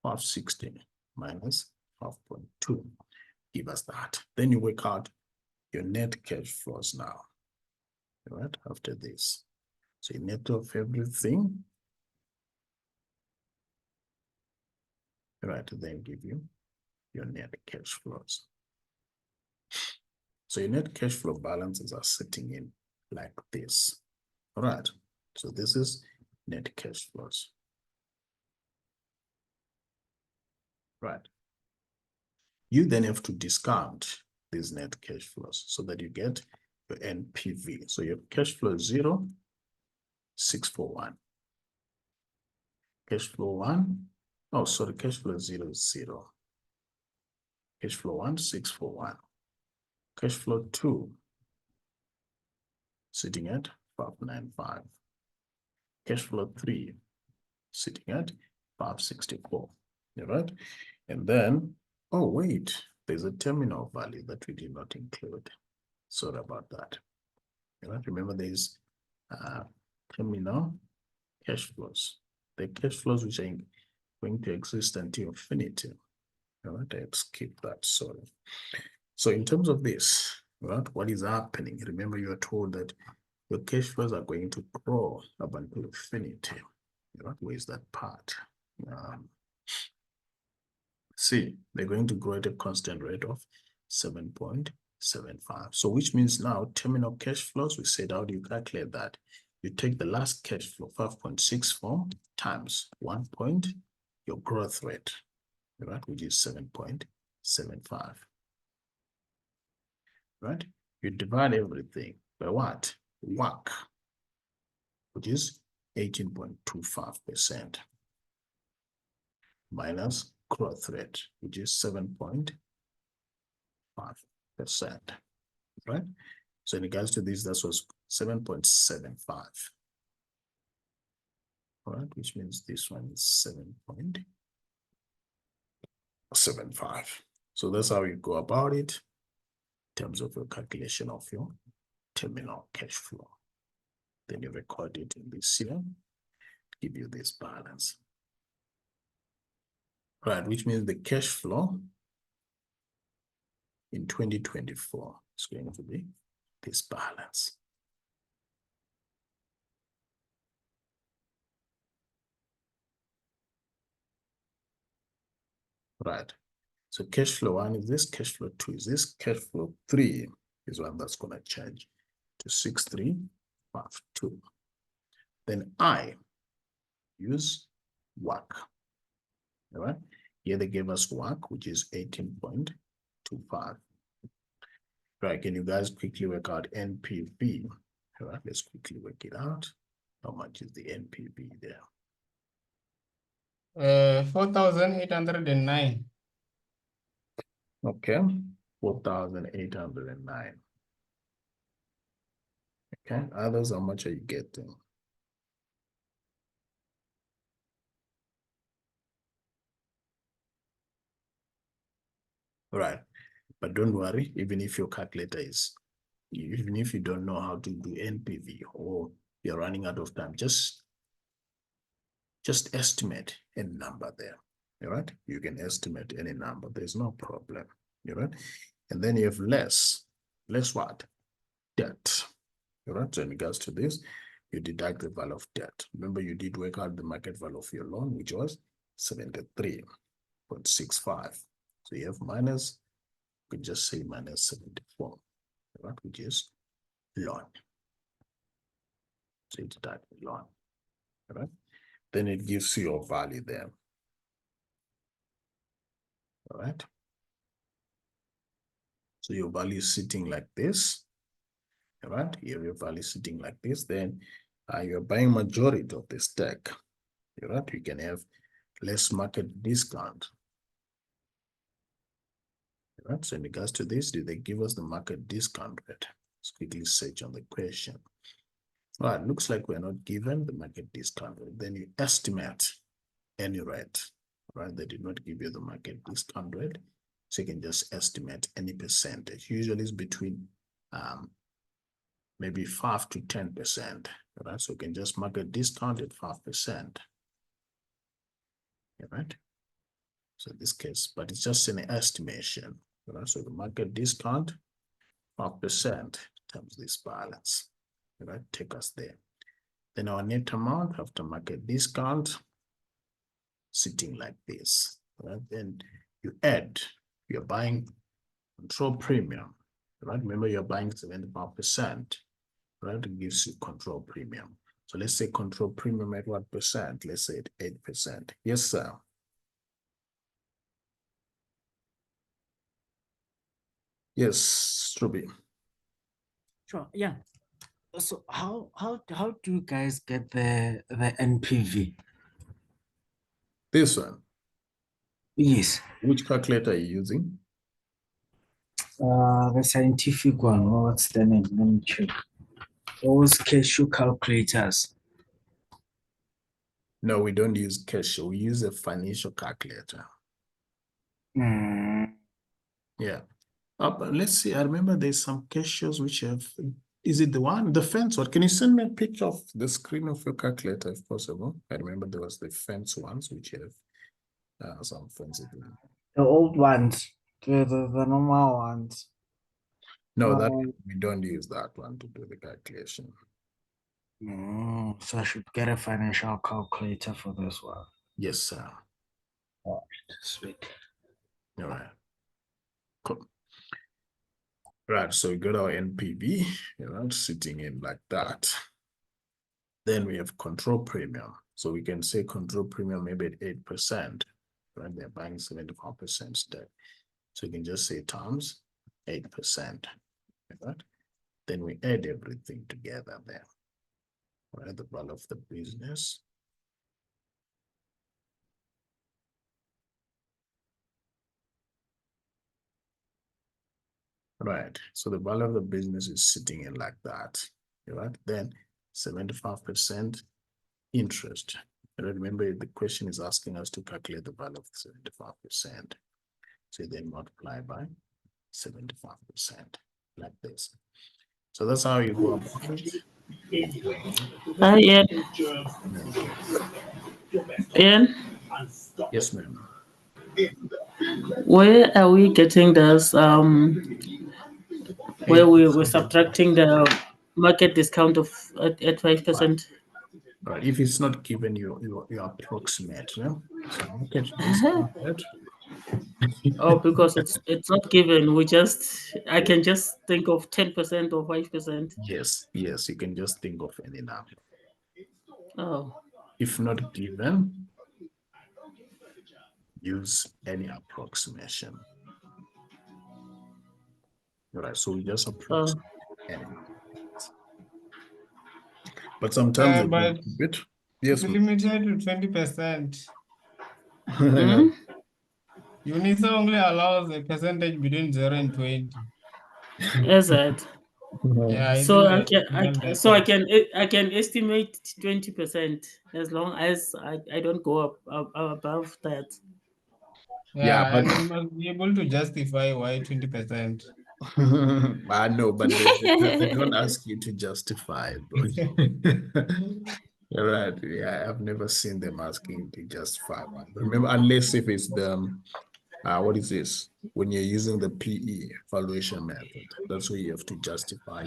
560 minus 5.2 give us that. Then you work out your net cash flows now, right? After this. So you net off everything, right? Then give you your net cash flows. So your net cash flow balances are sitting in like this, all right? So this is net cash flows, right? You then have to discount these net cash flows so that you get your NPV. So your cash flow is 0, 641. Cash flow 1, oh, sorry, cash flow 0 is 0. Cash flow 1, 641. Cash flow 2, sitting at 595. Cash flow 3, sitting at 564. All right. And then, oh, wait, there's a terminal value that we did not include. Sorry about that. All right. Remember, there's terminal cash flows. The cash flows which are going to exist until infinity. All right, let's skip that. Sorry. So in terms of this, right, what is happening? Remember, you are told that your cash flows are going to grow up until infinity. Right? Where's that part? See, they're going to grow at a constant rate of 7.75. So which means now terminal cash flows, we said, how do you calculate that? You take the last cash flow, 5.64 times 1 point, your growth rate, right, which is 7.75. Right? You divide everything by what? WACC, which is 18.25%, minus growth rate, which is 7.5%. Right? So in regards to this, that was 7.75. All right, which means this one is 7.75. So that's how you go about it in terms of your calculation of your terminal cash flow. Then you record it in this here, give you this balance. Right, which means the cash flow in 2024 is going to be this balance. Right. So cash flow 1 is this, cash flow 2 is this, cash flow 3 is one that's going to change to 6352. Then I use WACC. All right. Here they gave us WACC, which is 18.25. Right. Can you guys quickly work out NPV? All right. Let's quickly work it out. How much is the NPV there? 4,809. Okay. 4,809. Okay. Others, how much are you getting? Right. But don't worry, even if your calculator is, even if you don't know how to do NPV or you're running out of time, just estimate any number there. All right. You can estimate any number. There's no problem. All right. And then you have less what? Debt. All right. So in regards to this, you deduct the value of debt. Remember, you did work out the market value of your loan, which was 73.65. So you have minus, we just say minus 74, right? Which is ln. So it's type ln, right? Then it gives you your value there. All right. So your value is sitting like this. All right. You have your value sitting like this. Then you're buying majority of the stack. All right. You can have less market discount. All right. So in regards to this, do they give us the market discount rate? Let's quickly search on the question. All right. Looks like we're not given the market discount rate. Then you estimate any rate. Right? They did not give you the market discount rate. So you can just estimate any percentage. Usually it's between maybe 5 to 10%. Right? So you can just market discount at 5%. Right? So in this case, but it's just an estimation. Right? So the market discount 5% times this balance. Right? Take us there. Then our net amount after market discount sitting like this. Right? Then you add, you're buying control premium, right? Remember, you're buying 75%, right? It gives you control premium. So let's say control premium at what percent? Let's say at 8%. Yes, sir. Yes, Struby. Sure. Yeah. So how do you guys get the NPV? This one. Yes. Which calculator are you using? The scientific one. What's the name? Let me check. Those Cashew calculators. No, we don't use Cashew. We use a financial calculator. Mm, Yeah. But let's see. I remember there's some Cashews which have. Is it the one, the fence one? Can you send me a picture of the screen of your calculator if possible? I remember there was the fence ones which have some fancy thing. the old ones. The normal ones. No, that we don't use that one to do the calculation. So I should get a financial calculator for this one. Yes, sir. Sweet. All right. Cool. Right. So we got our NPV, sitting in like that. Then we have control premium. So we can say control premium maybe at 8%, right? They're buying 75% stack. So you can just say times 8%, right? Then we add everything together there, right? The value of the business. Right. So the value of the business is sitting in like that, right? Then 75% interest. And remember, the question is asking us to calculate the value of 75%. So you then multiply by 75%, like this. So that's how you go about it. Ian. Ian, Yes, ma'am. where are we getting this? Where we're subtracting the market discount of at 5%. Right. If it's not given, you approximate, yeah? So market discount rate. Oh, because it's not given. I can just think of 10% or 5%. Yes, you can just think of any number. Oh, If not given, use any approximation. All right, so we just approximate any. But sometimes but a bit. Yes, it's limited to 20%. mhm. UNISA only allows a percentage between 0 and 20. Is it? Yeah, I So think I can estimate 20% as long as I don't go up above that. Yeah, but- and you must be able to justify why 20%. I know, but they don't ask you to justify it, bro. You're right. Yeah, I've never seen them asking to justify one. Remember, unless if it's the what is this? When you're using the PE valuation method, that's where you have to justify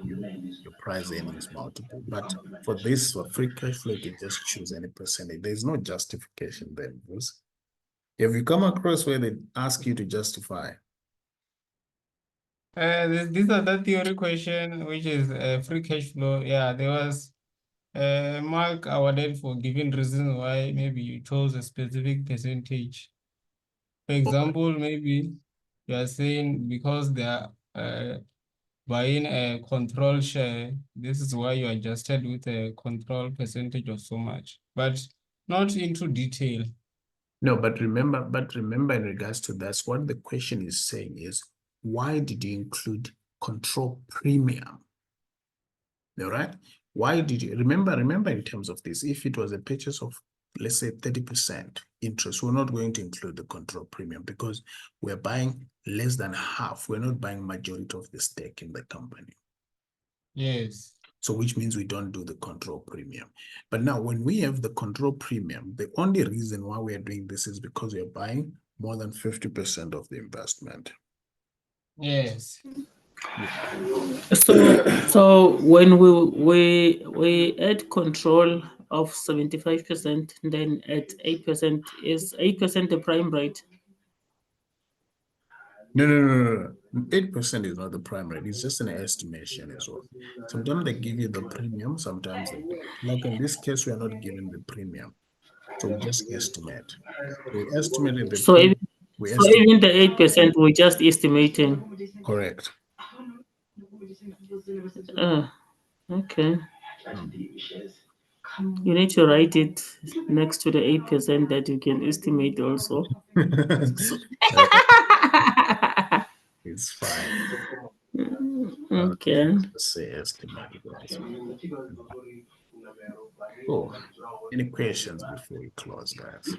your price earnings multiple. But for this, for free cash flow, you can just choose any percentage. There's no justification there, Bruce. Have you come across where they ask you to justify? These are the theory question, which is free cash flow. Yeah, there was mark awarded for giving reasons why maybe you chose a specific percentage. For example, maybe you are saying because they are buying a control share, this is why you adjusted with a control percentage of so much, but not into detail. No, but remember in regards to that's what the question is saying is, why did you include control premium? All right. Why did you remember in terms of this, if it was a purchase of, let's say 30% interest, we're not going to include the control premium because we're buying less than half. We're not buying majority of the stake in the company. Yes. So which means we don't do the control premium. But now when we have the control premium, the only reason why we are doing this is because we are buying more than 50% of the investment. Yes. So when we add control of 75%, then at 8%, is 8% the prime rate? No. 8% is not the prime rate. It's just an estimation as well. Sometimes they give you the premium, sometimes they don't. Like in this case, we are not given the premium. So we just estimate. We estimated the So even, we so estimate even the 8% we're just estimating. correct. Okay. You need to write it next to the 8% that you can estimate also. It's fine. Okay. Let's say estimated. Oh, any questions before we close, guys?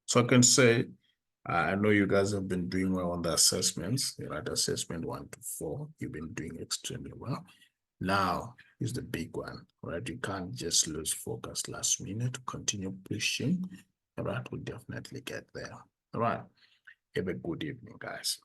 So I can say, I know you guys have been doing well on the assessments, right? Assessment 1 to 4, you've been doing extremely well. Now is the big one, right? You can't just lose focus last minute. Continue pushing, all right? We'll definitely get there. All right. Have a good evening, guys.